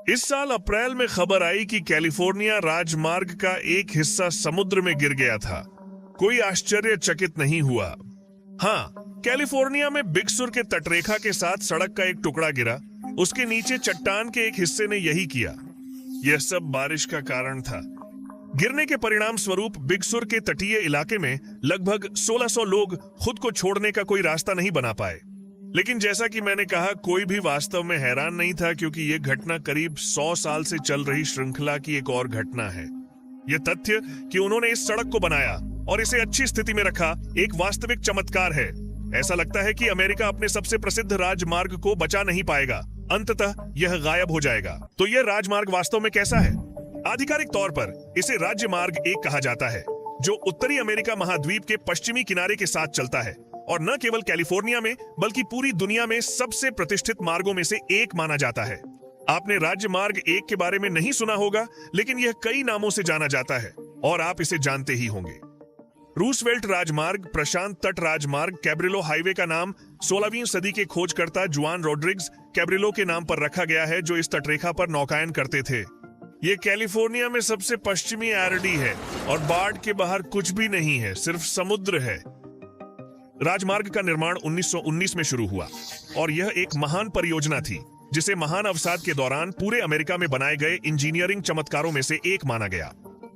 इस साल अप्रैल में खबर आई कि कैलिफोर्निया राजमार्ग का एक हिस्सा समुद्र में गिर गया था। कोई आश्चर्यचकित नहीं हुआ। हाँ, कैलिफोर्निया में बिग सुर के तटरेखा के साथ सड़क का एक टुकड़ा गिरा। उसके नीचे चट्टान के एक हिस्से ने यही किया। यह सब बारिश का कारण था। गिरने के परिणाम स्वरूप बिग सुर के तटीय इलाके में लगभग 1600 लोग खुद को छोड़ने का कोई रास्ता नहीं बना पाए। लेकिन जैसा कि मैंने कहा, कोई भी वास्तव में हैरान नहीं था, क्योंकि यह घटना करीब 100 साल से चल रही श्रृंखला की एक और घटना है। यह तथ्य कि उन्होंने इस सड़क को बनाया और इसे अच्छी स्थिति में रखा एक वास्तविक चमत्कार है। ऐसा लगता है कि अमेरिका अपने सबसे प्रसिद्ध राजमार्ग को बचा नहीं पाएगा। अंततः यह गायब हो जाएगा। तो यह राजमार्ग वास्तव में कैसा है? आधिकारिक तौर पर इसे राज्य मार्ग 1 कहा जाता है, जो उत्तरी अमेरिका महाद्वीप के पश्चिमी किनारे के साथ चलता है और न केवल कैलिफोर्निया में बल्कि पूरी दुनिया में सबसे प्रतिष्ठित मार्गों में से एक माना जाता है। आपने राज्य मार्ग 1 के बारे में नहीं सुना होगा, लेकिन यह कई नामों से जाना जाता है और आप इसे जानते ही होंगे। रूसवेल्ट राजमार्ग, प्रशांत तट राजमार्ग, कैब्रिलो हाईवे का नाम 16वीं सदी के खोजकर्ता जुआन रोड्रिग्स कैब्रिलो के नाम पर रखा गया है, जो इस तटरेखा पर नौकायन करते थे। ये कैलिफोर्निया में सबसे पश्चिमी आरडी है और बाढ़ के बाहर कुछ भी नहीं है, सिर्फ समुद्र है। राजमार्ग का निर्माण 1919 में शुरू हुआ और यह एक महान परियोजना थी, जिसे महान अवसाद के दौरान पूरे अमेरिका में बनाए गए इंजीनियरिंग चमत्कारों में से एक माना गया।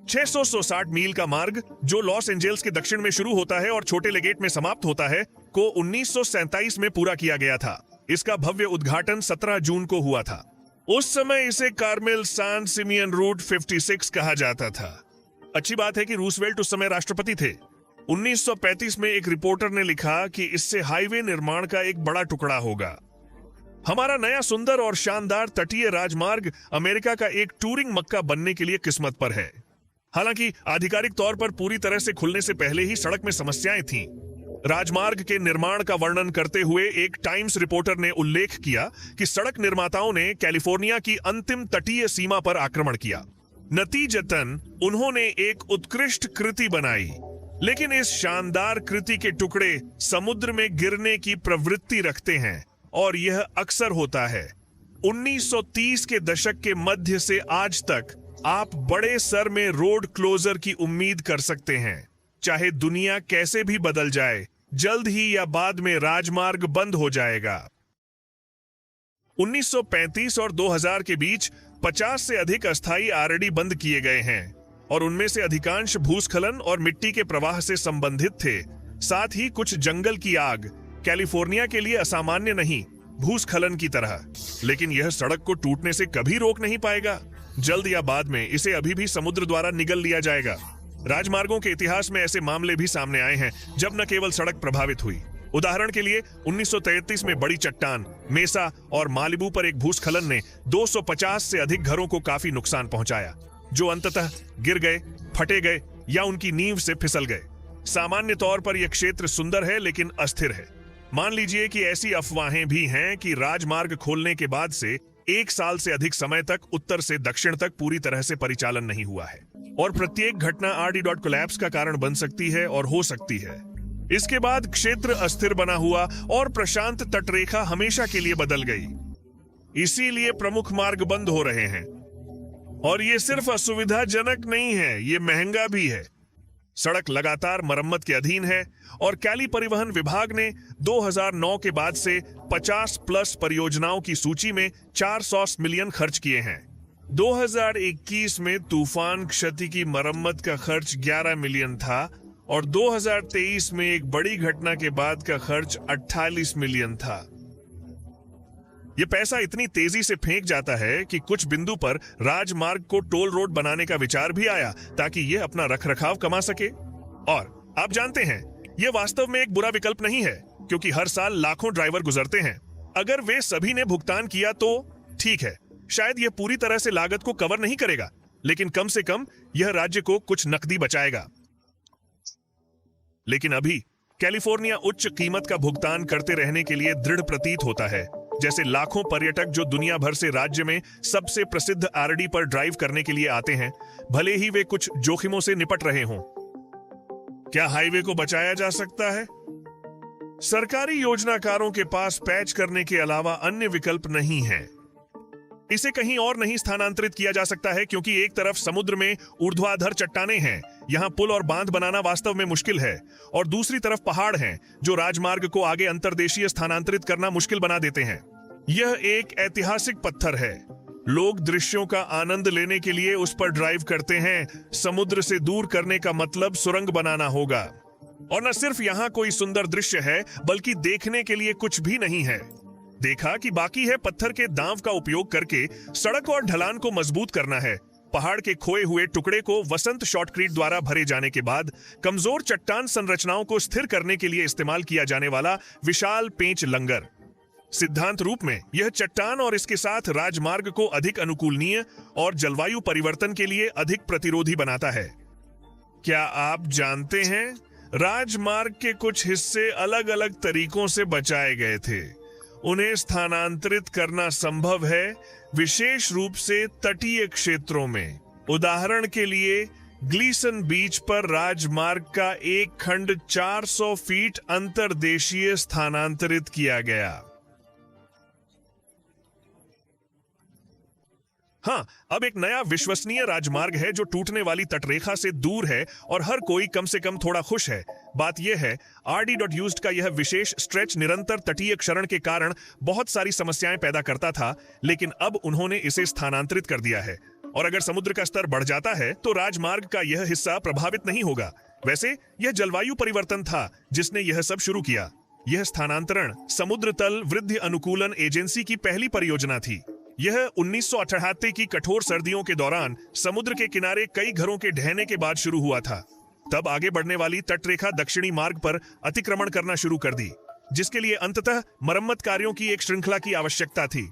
660 मील का मार्ग, जो लॉस एंजेल्स के दक्षिण में शुरू होता है और छोटे लेगेट में समाप्त होता है, को 1947 में पूरा किया गया था। इसका भव्य उद्घाटन 17 जून को हुआ था। उस समय इसे कार्मेल सान सिमियन रूट 56 कहा जाता था। अच्छी बात है कि रूसवेल्ट उस समय राष्ट्रपति थे। 1935 में एक रिपोर्टर ने लिखा कि इससे हाईवे निर्माण का एक बड़ा टुकड़ा होगा। हमारा नया सुंदर और शानदार तटीय राजमार्ग अमेरिका का एक टूरिंग मक्का बनने के लिए किस्मत पर है। हालांकि आधिकारिक तौर पर पूरी तरह से खुलने से पहले ही सड़क में समस्याएं थीं। राजमार्ग के निर्माण का वर्णन करते हुए एक टाइम्स रिपोर्टर ने उल्लेख किया कि सड़क निर्माताओं ने कैलिफोर्निया की अंतिम तटीय सीमा पर आक्रमण किया। नतीजतन उन्होंने एक उत्कृष्ट कृति बनाई, लेकिन इस शानदार कृति के टुकड़े समुद्र में गिरने की प्रवृत्ति रखते हैं और यह अक्सर होता है। 1930 के दशक के मध्य से आज तक आप बड़े सर में रोड क्लोजर की उम्मीद कर सकते हैं। चाहे दुनिया कैसे भी बदल जाए, जल्द ही या बाद में राजमार्ग बंद हो जाएगा। 1935 और 2000 के बीच 50 से अधिक अस्थायी आरडी बंद किए गए हैं और उनमें से अधिकांश भूस्खलन और मिट्टी के प्रवाह से संबंधित थे। साथ ही कुछ जंगल की आग, कैलिफोर्निया के लिए असामान्य नहीं, भूस्खलन की तरह। लेकिन यह सड़क को टूटने से कभी रोक नहीं पाएगा। जल्द या बाद में इसे अभी भी समुद्र द्वारा निगल लिया जाएगा। राजमार्गों के इतिहास में ऐसे मामले भी सामने आए हैं जब न केवल सड़क प्रभावित हुई। उदाहरण के लिए 1933 में बड़ी चट्टान, मेसा और मालिबू पर एक भूस्खलन ने 250 से अधिक घरों को काफी नुकसान पहुंचाया, जो अंततः गिर गए, फटे गए या उनकी नींव से फिसल गए। सामान्य तौर पर यह क्षेत्र सुंदर है, लेकिन अस्थिर है। मान लीजिए कि ऐसी अफवाहें भी हैं कि राजमार्ग खोलने के बाद से 1 साल से अधिक समय तक उत्तर से दक्षिण तक पूरी तरह से परिचालन नहीं हुआ है और प्रत्येक घटना RD कोलैप्स का कारण बन सकती है और हो सकती है। इसके बाद क्षेत्र अस्थिर बना हुआ और प्रशांत तटरेखा हमेशा के लिए बदल गई। इसीलिए प्रमुख मार्ग बंद हो रहे हैं और ये सिर्फ असुविधाजनक नहीं है, ये महंगा भी है। सड़क लगातार मरम्मत के अधीन है और कैली परिवहन विभाग ने 2009 के बाद से 50+ परियोजनाओं की सूची में 400 मिलियन खर्च किए हैं। 2021 में तूफान क्षति की मरम्मत का खर्च 11 मिलियन था और 2023 में एक बड़ी घटना के बाद का खर्च 48 मिलियन था। यह पैसा इतनी तेजी से फेंक जाता है कि कुछ बिंदु पर राजमार्ग को टोल रोड बनाने का विचार भी आया, ताकि यह अपना रखरखाव कमा सके। और आप जानते हैं, यह वास्तव में एक बुरा विकल्प नहीं है, क्योंकि हर साल लाखों ड्राइवर गुजरते हैं। अगर वे सभी ने भुगतान किया तो ठीक है, शायद यह पूरी तरह से लागत को कवर नहीं करेगा, लेकिन कम से कम यह राज्य को कुछ नकदी बचाएगा। लेकिन अभी कैलिफोर्निया उच्च कीमत का भुगतान करते रहने के लिए दृढ़ प्रतीत होता है, जैसे लाखों पर्यटक जो दुनिया भर से राज्य में सबसे प्रसिद्ध आरडी पर ड्राइव करने के लिए आते हैं, भले ही वे कुछ जोखिमों से निपट रहे हों। क्या हाईवे को बचाया जा सकता है? सरकारी योजनाकारों के पास पैच करने के अलावा अन्य विकल्प नहीं है। इसे कहीं और नहीं स्थानांतरित किया जा सकता है क्योंकि एक तरफ समुद्र में ऊर्ध्वाधर चट्टानें हैं, यहां पुल और बांध बनाना वास्तव में मुश्किल है, और दूसरी तरफ पहाड़ हैं जो राजमार्ग को आगे अंतर्देशीय स्थानांतरित करना मुश्किल बना देते हैं। यह एक ऐतिहासिक पत्थर है। लोग दृश्यों का आनंद लेने के लिए उस पर ड्राइव करते हैं। समुद्र से दूर करने का मतलब सुरंग बनाना होगा। और न सिर्फ यहाँ कोई सुंदर दृश्य है, बल्कि देखने के लिए कुछ भी नहीं है। देखा कि बाकी है पत्थर के दांव का उपयोग करके सड़क और ढलान को मजबूत करना है। पहाड़ के खोए हुए टुकड़े को वसंत शॉटक्रीट द्वारा भरे जाने के बाद कमजोर चट्टान संरचनाओं को स्थिर करने के लिए इस्तेमाल किया जाने वाला विशाल पेंच लंगर। सिद्धांत रूप में यह चट्टान और इसके साथ राजमार्ग को अधिक अनुकूलनीय और जलवायु परिवर्तन के लिए अधिक प्रतिरोधी बनाता है। क्या आप जानते हैं, राजमार्ग के कुछ हिस्से अलग अलग तरीकों से बचाए गए थे। उन्हें स्थानांतरित करना संभव है, विशेष रूप से तटीय क्षेत्रों में। उदाहरण के लिए ग्लीसन बीच पर राजमार्ग का एक खंड 400 फीट अंतर्देशीय स्थानांतरित किया गया। हाँ, अब एक नया विश्वसनीय राजमार्ग है जो टूटने वाली तटरेखा से दूर है और हर कोई कम से कम थोड़ा खुश है। बात यह है, RD.USED का यह विशेष स्ट्रेच निरंतर तटीय क्षरण के कारण बहुत सारी समस्याएं पैदा करता था, लेकिन अब उन्होंने इसे स्थानांतरित कर दिया है। और अगर समुद्र का स्तर बढ़ जाता है तो राजमार्ग का यह हिस्सा प्रभावित नहीं होगा। वैसे यह जलवायु परिवर्तन था जिसने यह सब शुरू किया। यह स्थानांतरण समुद्र तल वृद्धि अनुकूलन एजेंसी की पहली परियोजना थी। यह 1978 की कठोर सर्दियों के दौरान समुद्र के किनारे कई घरों के ढहने के बाद शुरू हुआ था। तब आगे बढ़ने वाली तटरेखा दक्षिणी मार्ग पर अतिक्रमण करना शुरू कर दी, जिसके लिए अंततः मरम्मत कार्यों की एक श्रृंखला की आवश्यकता थी।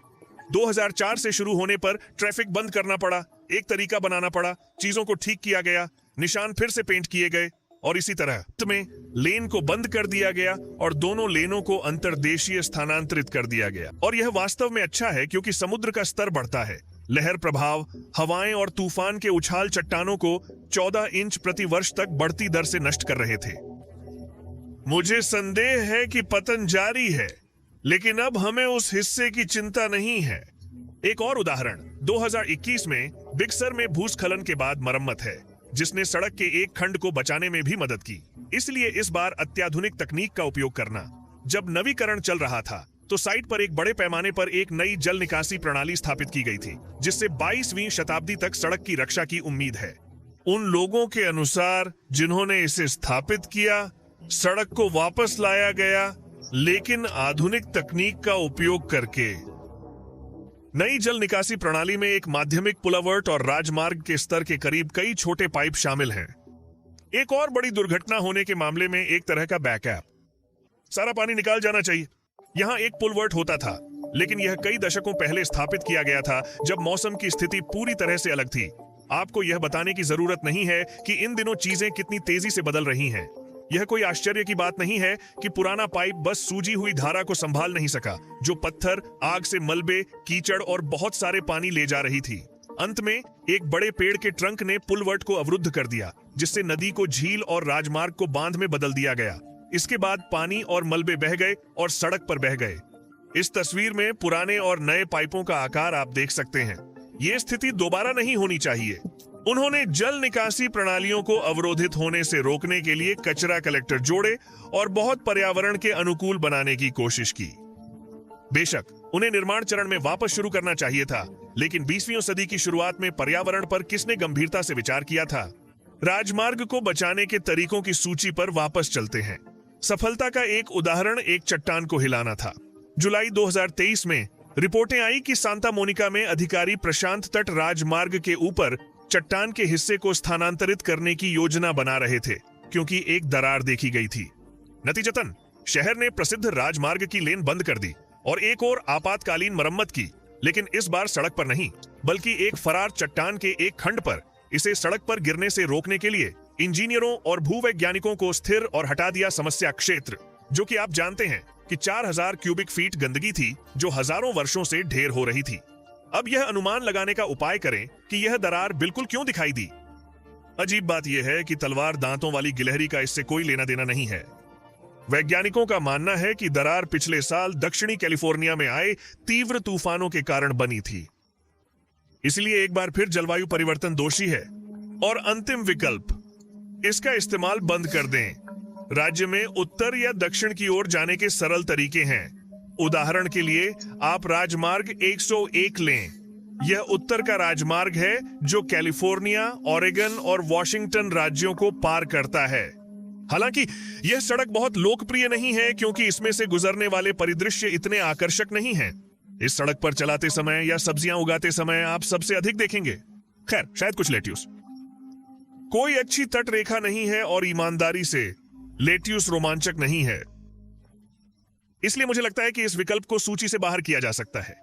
2004 से शुरू होने पर ट्रैफिक बंद करना पड़ा, एक तरीका बनाना पड़ा, चीजों को ठीक किया गया, निशान फिर से पेंट किए गए, और इसी तरह में लेन को बंद कर दिया गया और दोनों लेनों को अंतर्देशीय स्थानांतरित कर दिया गया। और यह वास्तव में अच्छा है क्योंकि समुद्र का स्तर बढ़ता है। लहर प्रभाव, हवाएं और तूफान के उछाल चट्टानों को 14 इंच प्रति वर्ष तक बढ़ती दर से नष्ट कर रहे थे। मुझे संदेह है कि पतन जारी है, लेकिन अब हमें उस हिस्से की चिंता नहीं है। एक और उदाहरण 2021 में बिग सर में भूस्खलन के बाद मरम्मत है, जिसने सड़क के एक खंड को बचाने में भी मदद की। इसलिए इस बार अत्याधुनिक तकनीक का उपयोग करना। जब नवीकरण चल रहा था तो साइट पर एक बड़े पैमाने पर एक नई जल निकासी प्रणाली स्थापित की गई थी, जिससे 22वीं शताब्दी तक सड़क की रक्षा की उम्मीद है। उन लोगों के अनुसार जिन्होंने इसे स्थापित किया, सड़क को वापस लाया गया, लेकिन आधुनिक तकनीक का उपयोग करके। नई जल निकासी प्रणाली में एक माध्यमिक पुलावर्ट और राजमार्ग के स्तर के करीब कई छोटे पाइप शामिल हैं। एक और बड़ी दुर्घटना होने के मामले में एक तरह का बैकअप। सारा पानी निकाल जाना चाहिए। यहाँ एक पुलवर्ट होता था, लेकिन यह कई दशकों पहले स्थापित किया गया था जब मौसम की स्थिति पूरी तरह से अलग थी। आपको यह बताने की जरूरत नहीं है कि इन दिनों चीजें कितनी तेजी से बदल रही हैं। यह कोई आश्चर्य की बात नहीं है कि पुराना पाइप बस सूजी हुई धारा को संभाल नहीं सका, जो पत्थर, आग से मलबे, कीचड़ और बहुत सारे पानी ले जा रही थी। अंत में एक बड़े पेड़ के ट्रंक ने पुलवर्ट को अवरुद्ध कर दिया, जिससे नदी को झील और राजमार्ग को बांध में बदल दिया गया। इसके बाद पानी और मलबे बह गए और सड़क पर बह गए। इस तस्वीर में पुराने और नए पाइपों का आकार आप देख सकते हैं। ये स्थिति दोबारा नहीं होनी चाहिए। उन्होंने जल निकासी प्रणालियों को अवरोधित होने से रोकने के लिए कचरा कलेक्टर जोड़े और बहुत पर्यावरण के अनुकूल बनाने की कोशिश की। बेशक उन्हें निर्माण चरण में वापस शुरू करना चाहिए था, लेकिन 20वीं सदी की शुरुआत में पर्यावरण पर किसने गंभीरता से विचार किया था? राजमार्ग को बचाने के तरीकों की सूची पर वापस चलते हैं। सफलता का एक उदाहरण एक चट्टान को हिलाना था। जुलाई 2023 में रिपोर्टें आई कि सांता मोनिका में अधिकारी प्रशांत तट राजमार्ग के ऊपर चट्टान के हिस्से को स्थानांतरित करने की योजना बना रहे थे, क्योंकि एक दरार देखी गई थी। नतीजतन शहर ने प्रसिद्ध राजमार्ग की लेन बंद कर दी और एक और आपातकालीन मरम्मत की, लेकिन इस बार सड़क पर नहीं, बल्कि एक फरार चट्टान के एक खंड पर। इसे सड़क पर गिरने से रोकने के लिए इंजीनियरों और भूवैज्ञानिकों को स्थिर और हटा दिया समस्या क्षेत्र, जो कि आप जानते हैं कि 4000 क्यूबिक फीट गंदगी थी जो हजारों वर्षों से ढेर हो रही थी। अब यह अनुमान लगाने का उपाय करें कि यह दरार बिल्कुल क्यों दिखाई दी। अजीब बात यह है कि तलवार दांतों वाली गिलहरी का इससे कोई लेना देना नहीं है। वैज्ञानिकों का मानना है कि दरार पिछले साल दक्षिणी कैलिफोर्निया में आए तीव्र तूफानों के कारण बनी थी। इसलिए एक बार फिर जलवायु परिवर्तन दोषी है। और अंतिम विकल्प, इसका इस्तेमाल बंद कर दें। राज्य में उत्तर या दक्षिण की ओर जाने के सरल तरीके हैं। उदाहरण के लिए आप राजमार्ग 101 लें। यह उत्तर का राजमार्ग है जो कैलिफोर्निया, ओरेगन और वॉशिंगटन राज्यों को पार करता है। हालांकि यह सड़क बहुत लोकप्रिय नहीं है क्योंकि इसमें से गुजरने वाले परिदृश्य इतने आकर्षक नहीं हैं। इस सड़क पर चलाते समय या सब्जियां उगाते समय आप सबसे अधिक देखेंगे, खैर शायद कुछ लेट्यूस। कोई अच्छी तट रेखा नहीं है और ईमानदारी से लेट्यूस रोमांचक नहीं है। इसलिए मुझे लगता है कि इस विकल्प को सूची से बाहर किया जा सकता है।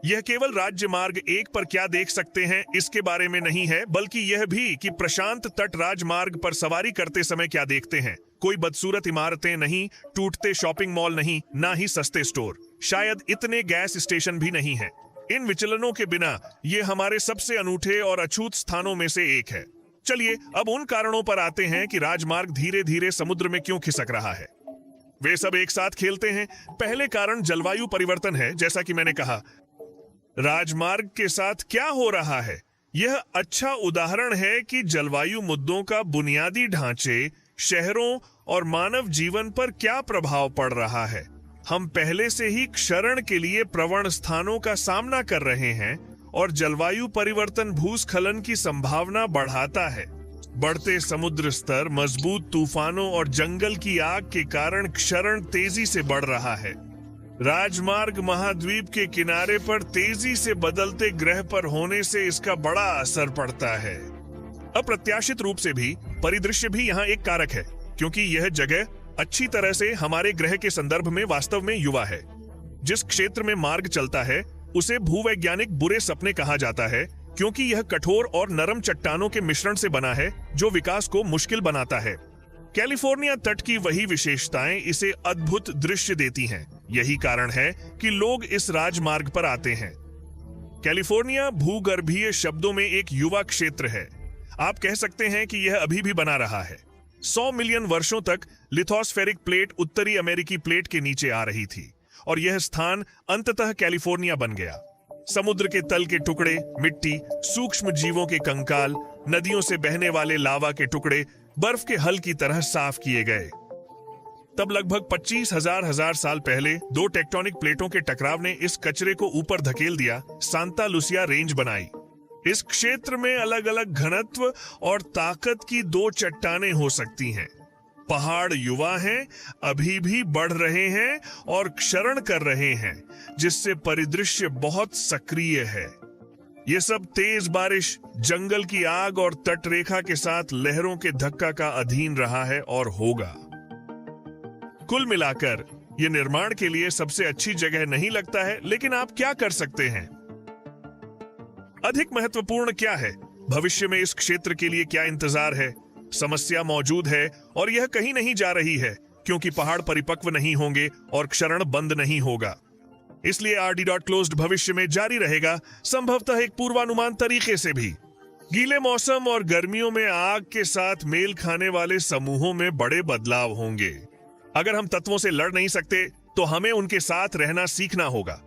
यह केवल राज्य मार्ग 1 पर क्या देख सकते हैं इसके बारे में नहीं है, बल्कि यह भी कि प्रशांत तट राजमार्ग पर सवारी करते समय क्या देखते हैं। कोई बदसूरत इमारतें नहीं, टूटते शॉपिंग मॉल नहीं, ना ही सस्ते स्टोर, शायद इतने गैस स्टेशन भी नहीं है। इन विचलनों के बिना यह हमारे सबसे अनूठे और अछूत स्थानों में से एक है। चलिए अब उन कारणों पर आते हैं कि राजमार्ग धीरे धीरे समुद्र में क्यों खिसक रहा है। वे सब एक साथ खेलते हैं। पहले कारण जलवायु परिवर्तन है। जैसा कि मैंने कहा, राजमार्ग के साथ क्या हो रहा है यह अच्छा उदाहरण है कि जलवायु मुद्दों का बुनियादी ढांचे, शहरों और मानव जीवन पर क्या प्रभाव पड़ रहा है। हम पहले से ही क्षरण के लिए प्रवण स्थानों का सामना कर रहे हैं और जलवायु परिवर्तन भूस्खलन की संभावना बढ़ाता है। बढ़ते समुद्र स्तर, मजबूत तूफानों और जंगल की आग के कारण क्षरण तेजी से बढ़ रहा है। राजमार्ग महाद्वीप के किनारे पर तेजी से बदलते ग्रह पर होने से इसका बड़ा असर पड़ता है। अप्रत्याशित रूप से भी परिदृश्य भी यहाँ एक कारक है, क्योंकि यह जगह अच्छी तरह से हमारे ग्रह के संदर्भ में वास्तव में युवा है। जिस क्षेत्र में मार्ग चलता है उसे भूवैज्ञानिक बुरे सपने कहा जाता है, क्योंकि यह कठोर और नरम चट्टानों के मिश्रण से बना है जो विकास को मुश्किल बनाता है। कैलिफोर्निया तट की वही विशेषताएं इसे अद्भुत दृश्य देती हैं। यही कारण है कि लोग इस राजमार्ग पर आते हैं। कैलिफोर्निया भूगर्भीय शब्दों में एक युवा क्षेत्र है। आप कह सकते हैं कि यह अभी भी बना रहा है। 100 मिलियन वर्षों तक लिथोस्फेरिक प्लेट उत्तरी अमेरिकी प्लेट के नीचे आ रही थी और यह स्थान अंततः कैलिफोर्निया बन गया। समुद्र के तल के टुकड़े, मिट्टी, सूक्ष्म जीवों के कंकाल, नदियों से बहने वाले लावा के टुकड़े बर्फ के हल की तरह साफ किए गए। तब लगभग 25,000 साल पहले दो टेक्टोनिक प्लेटों के टकराव ने इस कचरे को ऊपर धकेल दिया, सांता लुसिया रेंज बनाई। इस क्षेत्र में अलग अलग घनत्व और ताकत की दो चट्टानें हो सकती हैं। पहाड़ युवा हैं, अभी भी बढ़ रहे हैं और क्षरण कर रहे हैं, जिससे परिदृश्य बहुत सक्रिय है। ये सब तेज बारिश, जंगल की आग और तटरेखा के साथ लहरों के धक्का का अधीन रहा है और होगा। कुल मिलाकर ये निर्माण के लिए सबसे अच्छी जगह नहीं लगता है, लेकिन आप क्या कर सकते हैं? अधिक महत्वपूर्ण क्या है? भविष्य में इस क्षेत्र के लिए क्या इंतजार है? समस्या मौजूद है और यह कहीं नहीं जा रही है, क्योंकि पहाड़ परिपक्व नहीं होंगे और क्षरण बंद नहीं होगा। इसलिए RD.Closed भविष्य में जारी रहेगा, संभवतः एक पूर्वानुमान तरीके से भी। गीले मौसम और गर्मियों में आग के साथ मेल खाने वाले समूहों में बड़े बदलाव होंगे। अगर हम तत्वों से लड़ नहीं सकते तो हमें उनके साथ रहना सीखना होगा।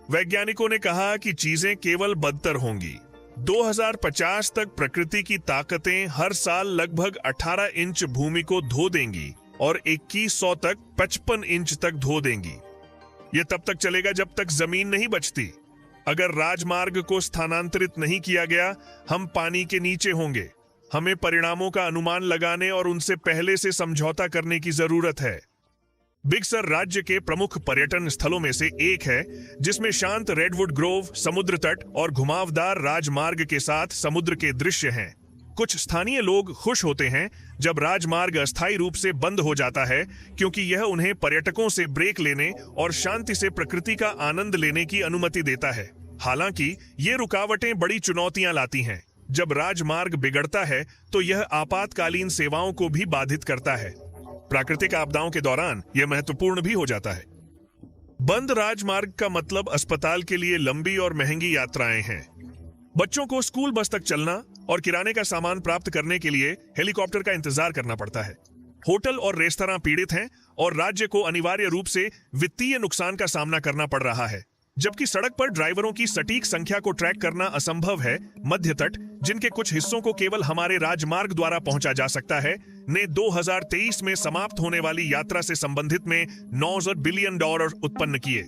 वैज्ञानिकों ने कहा कि चीजें केवल बदतर होंगी। 2050 तक प्रकृति की ताकतें हर साल लगभग 18 इंच भूमि को धो देंगी और 2100 तक 55 इंच तक धो देंगी। यह तब तक चलेगा जब तक जमीन नहीं बचती। अगर राजमार्ग को स्थानांतरित नहीं किया गया, हम पानी के नीचे होंगे। हमें परिणामों का अनुमान लगाने और उनसे पहले से समझौता करने की जरूरत है। बिग सर राज्य के प्रमुख पर्यटन स्थलों में से एक है, जिसमें शांत रेडवुड ग्रोव, समुद्र तट और घुमावदार राजमार्ग के साथ समुद्र के दृश्य हैं। कुछ स्थानीय लोग खुश होते हैं जब राजमार्ग अस्थायी रूप से बंद हो जाता है, क्योंकि यह उन्हें पर्यटकों से ब्रेक लेने और शांति से प्रकृति का आनंद लेने की अनुमति देता है। हालांकि ये रुकावटें बड़ी चुनौतियां लाती हैं। जब राजमार्ग बिगड़ता है तो यह आपातकालीन सेवाओं को भी बाधित करता है। प्राकृतिक आपदाओं के दौरान यह महत्वपूर्ण भी हो जाता है। बंद राजमार्ग का मतलब अस्पताल के लिए लंबी और महंगी यात्राएं हैं। बच्चों को स्कूल बस तक चलना और किराने का सामान प्राप्त करने के लिए हेलीकॉप्टर का इंतजार करना पड़ता है। होटल और रेस्तरां पीड़ित हैं और राज्य को अनिवार्य रूप से वित्तीय नुकसान का सामना करना पड़ रहा है। जबकि सड़क पर ड्राइवरों की सटीक संख्या को ट्रैक करना असंभव है, मध्य तट, जिनके कुछ हिस्सों को केवल हमारे राजमार्ग द्वारा पहुंचा जा सकता है, ने 2023 में समाप्त होने वाली यात्रा से संबंधित में $9 बिलियन उत्पन्न किए।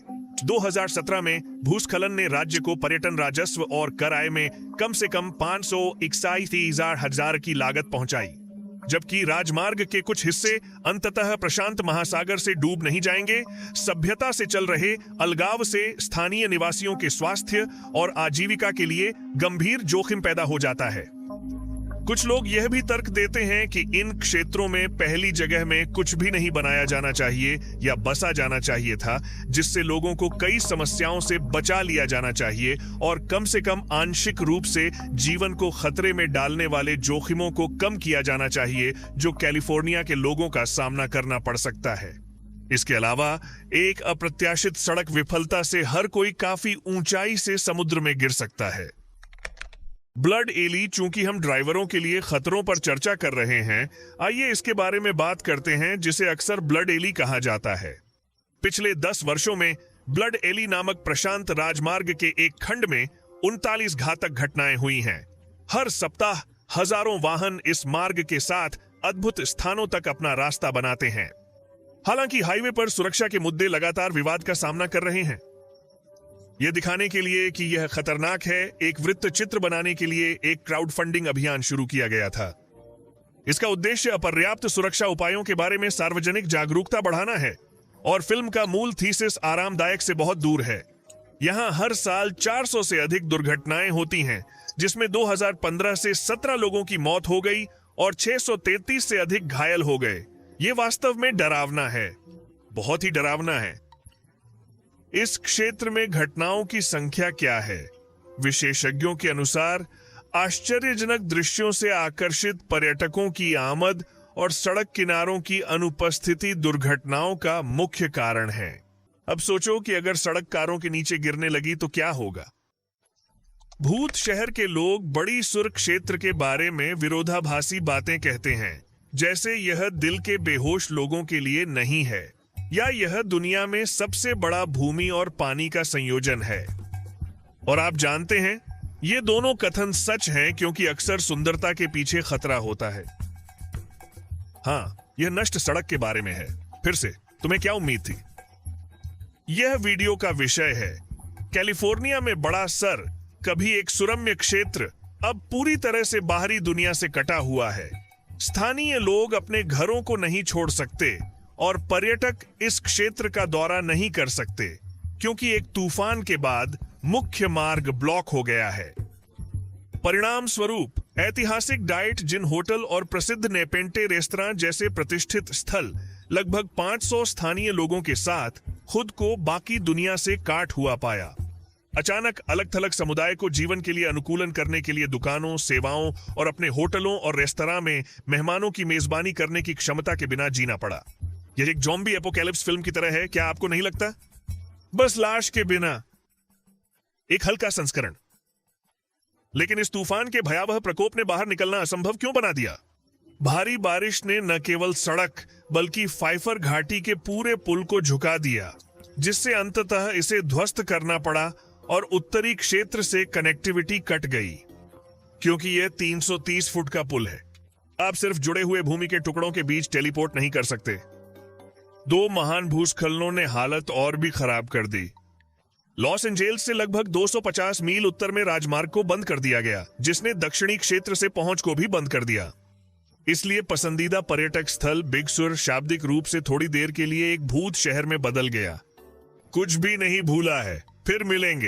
2017 में भूस्खलन ने राज्य को पर्यटन राजस्व और कर आय में कम से कम 561,000 की लागत पहुंचाई, जबकि राजमार्ग के कुछ हिस्से अंततः प्रशांत महासागर से डूब नहीं जाएंगे। सभ्यता से चल रहे अलगाव से स्थानीय निवासियों के स्वास्थ्य और आजीविका के लिए गंभीर जोखिम पैदा हो जाता है। कुछ लोग यह भी तर्क देते हैं कि इन क्षेत्रों में पहली जगह में कुछ भी नहीं बनाया जाना चाहिए या बसा जाना चाहिए था, जिससे लोगों को कई समस्याओं से बचा लिया जाना चाहिए और कम से कम आंशिक रूप से जीवन को खतरे में डालने वाले जोखिमों को कम किया जाना चाहिए जो कैलिफोर्निया के लोगों का सामना करना पड़ सकता है। इसके अलावा एक अप्रत्याशित सड़क विफलता से हर कोई काफी ऊंचाई से समुद्र में गिर सकता है। ब्लड एली, चूंकि हम ड्राइवरों के लिए खतरों पर चर्चा कर रहे हैं, आइए इसके बारे में बात करते हैं, जिसे अक्सर ब्लड एली कहा जाता है। पिछले 10 वर्षों में ब्लड एली नामक प्रशांत राजमार्ग के एक खंड में 39 घातक घटनाएं हुई हैं। हर सप्ताह हजारों वाहन इस मार्ग के साथ अद्भुत स्थानों तक अपना रास्ता बनाते हैं। हालांकि हाईवे पर सुरक्षा के मुद्दे लगातार विवाद का सामना कर रहे हैं। यह दिखाने के लिए कि यह खतरनाक है, एक वृत्त चित्र बनाने के लिए एक क्राउड फंडिंग अभियान शुरू किया गया था। इसका उद्देश्य अपर्याप्त सुरक्षा उपायों के बारे में सार्वजनिक जागरूकता बढ़ाना है और फिल्म का मूल थीसिस आरामदायक से बहुत दूर है। यहां हर साल 400 से अधिक दुर्घटनाएं होती हैं, जिसमें 2015 से 17 लोगों की मौत हो गई और 633 से अधिक घायल हो गए। यह वास्तव में डरावना है, बहुत ही डरावना है। इस क्षेत्र में घटनाओं की संख्या क्या है? विशेषज्ञों के अनुसार आश्चर्यजनक दृश्यों से आकर्षित पर्यटकों की आमद और सड़क किनारों की अनुपस्थिति दुर्घटनाओं का मुख्य कारण है। अब सोचो कि अगर सड़क कारों के नीचे गिरने लगी तो क्या होगा? भूत शहर के लोग बड़ी सुर क्षेत्र के बारे में विरोधाभासी बातें कहते हैं, जैसे यह दिल के बेहोश लोगों के लिए नहीं है या यह दुनिया में सबसे बड़ा भूमि और पानी का संयोजन है। और आप जानते हैं, ये दोनों कथन सच हैं क्योंकि अक्सर सुंदरता के पीछे खतरा होता है। हाँ, यह नष्ट सड़क के बारे में है। फिर से, तुम्हें क्या उम्मीद थी? यह वीडियो का विषय है कैलिफोर्निया में बड़ा सर, कभी एक सुरम्य क्षेत्र, अब पूरी तरह से बाहरी दुनिया से कटा हुआ है। स्थानीय लोग अपने घरों को नहीं छोड़ सकते और पर्यटक इस क्षेत्र का दौरा नहीं कर सकते क्योंकि एक तूफान के बाद मुख्य मार्ग ब्लॉक हो गया है। परिणाम स्वरूप ऐतिहासिक डाइट जिन होटल और प्रसिद्ध नेपेंटे रेस्तरां जैसे प्रतिष्ठित स्थल लगभग 500 स्थानीय लोगों के साथ खुद को बाकी दुनिया से काट हुआ पाया। अचानक अलग थलग समुदाय को जीवन के लिए अनुकूलन करने के लिए दुकानों, सेवाओं और अपने होटलों और रेस्तरां में मेहमानों की मेजबानी करने की क्षमता के बिना जीना पड़ा। यह एक ज़ॉम्बी एपोकैलिप्स फिल्म की तरह है, क्या आपको नहीं लगता? बस लाश के बिना एक हल्का संस्करण। लेकिन इस तूफान के भयावह प्रकोप ने बाहर निकलना असंभव क्यों बना दिया? भारी बारिश ने न केवल सड़क बल्कि फाइफर घाटी के पूरे पुल को झुका दिया, जिससे अंततः इसे ध्वस्त करना पड़ा और उत्तरी क्षेत्र से कनेक्टिविटी कट गई। क्योंकि यह 330 फुट का पुल है, आप सिर्फ जुड़े हुए भूमि के टुकड़ों के बीच टेलीपोर्ट नहीं कर सकते। 2 महान भूस्खलनों ने हालत और भी खराब कर दी। लॉस एंजेल्स से लगभग 250 मील उत्तर में राजमार्ग को बंद कर दिया गया, जिसने दक्षिणी क्षेत्र से पहुंच को भी बंद कर दिया। इसलिए पसंदीदा पर्यटक स्थल बिग सुर शाब्दिक रूप से थोड़ी देर के लिए एक भूत शहर में बदल गया। कुछ भी नहीं भूला है, फिर मिलेंगे।